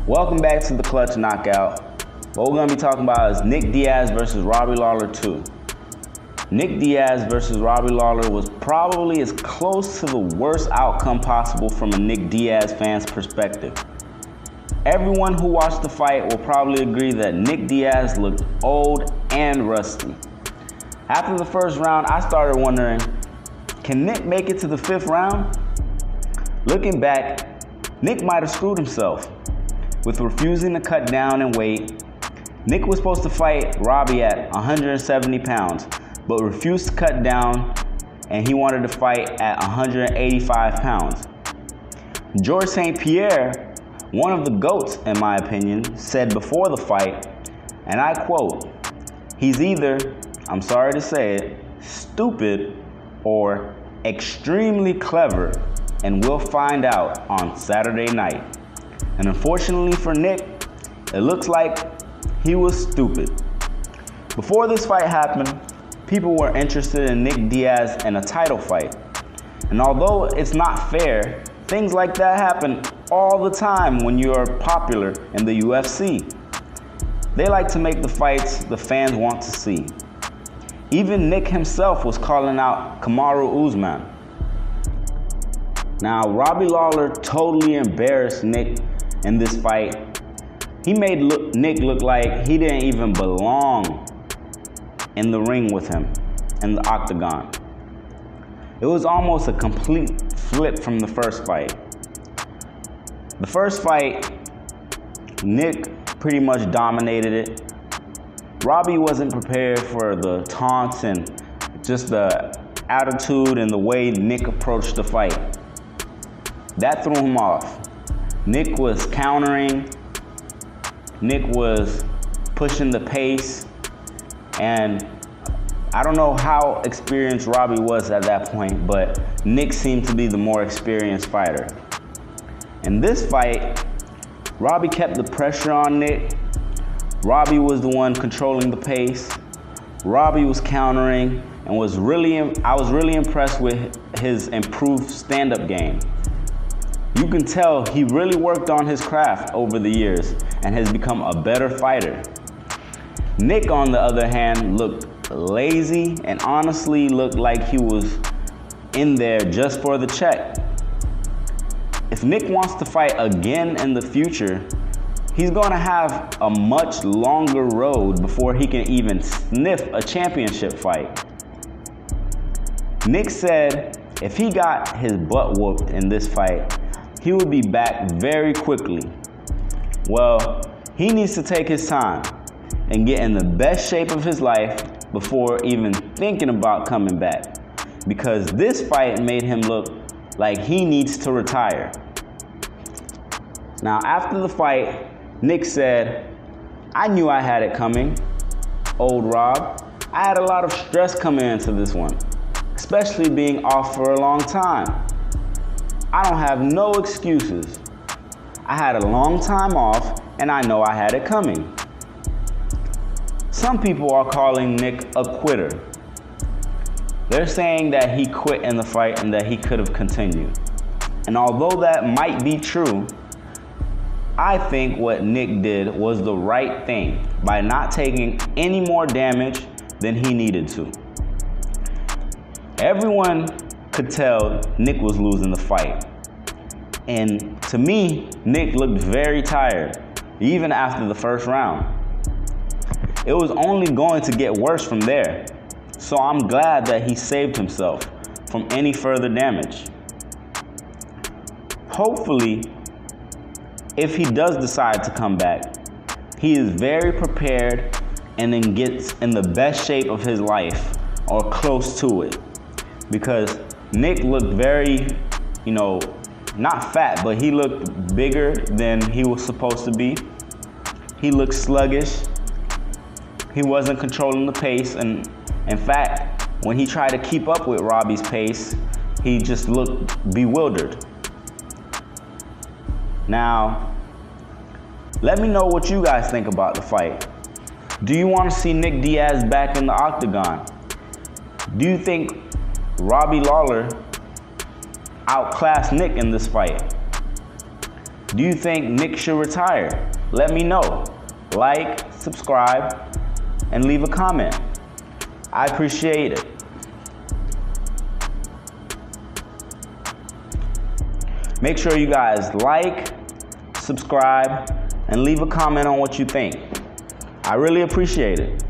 Welcome back to the Clutch Knockout. What we're going to be talking about is Nick Diaz versus Robbie Lawler 2. Nick Diaz versus Robbie Lawler was probably as close to the worst outcome possible from a Nick Diaz fan's perspective. Everyone who watched the fight will probably agree that Nick Diaz looked old and rusty. After the first round, I started wondering, can Nick make it to the fifth round? Looking back, Nick might have screwed himself with refusing to cut down in weight. Nick was supposed to fight Robbie at 170 pounds, but refused to cut down, and he wanted to fight at 185 pounds. Georges St. Pierre, one of the GOATs in my opinion, said before the fight, and I quote, "He's either, I'm sorry to say it, stupid or extremely clever, and we'll find out on Saturday night." And unfortunately for Nick, it looks like he was stupid. Before this fight happened, people were interested in Nick Diaz in a title fight. And although it's not fair, things like that happen all the time when you're popular in the UFC. They like to make the fights the fans want to see. Even Nick himself was calling out Kamaru Usman. Now, Robbie Lawler totally embarrassed Nick in this fight. He made Nick look like he didn't even belong in the ring with him, in the octagon. It was almost a complete flip from the first fight. The first fight, Nick pretty much dominated it. Robbie wasn't prepared for the taunts and just the attitude and the way Nick approached the fight. That threw him off. Nick was countering, Nick was pushing the pace, and I don't know how experienced Robbie was at that point, but Nick seemed to be the more experienced fighter. In this fight, Robbie kept the pressure on Nick. Robbie was the one controlling the pace. Robbie was countering, and I was really impressed with his improved stand-up game. You can tell he really worked on his craft over the years and has become a better fighter. Nick, on the other hand, looked lazy and honestly looked like he was in there just for the check. If Nick wants to fight again in the future, he's going to have a much longer road before he can even sniff a championship fight. Nick said if he got his butt whooped in this fight, he would be back very quickly. Well, he needs to take his time and get in the best shape of his life before even thinking about coming back, because this fight made him look like he needs to retire. Now, after the fight, Nick said, "I knew I had it coming, old Rob. I had a lot of stress coming into this one, especially being off for a long time. I don't have no excuses. I had a long time off, and I know I had it coming." Some people are calling Nick a quitter. They're saying that he quit in the fight and that he could have continued. And although that might be true, I think what Nick did was the right thing by not taking any more damage than he needed to. Everyone could tell Nick was losing the fight. And to me, Nick looked very tired, even after the first round. It was only going to get worse from there. So I'm glad that he saved himself from any further damage. Hopefully, if he does decide to come back, he is very prepared and then gets in the best shape of his life or close to it. Because Nick looked very, not fat, but he looked bigger than he was supposed to be. He looked sluggish. He wasn't controlling the pace, and in fact, when he tried to keep up with Robbie's pace, he just looked bewildered. Now, let me know what you guys think about the fight. Do you want to see Nick Diaz back in the octagon? Do you think Robbie Lawler outclassed Nick in this fight? Do you think Nick should retire? Let me know. Like, subscribe, and leave a comment. I appreciate it. Make sure you guys like, subscribe, and leave a comment on what you think. I really appreciate it.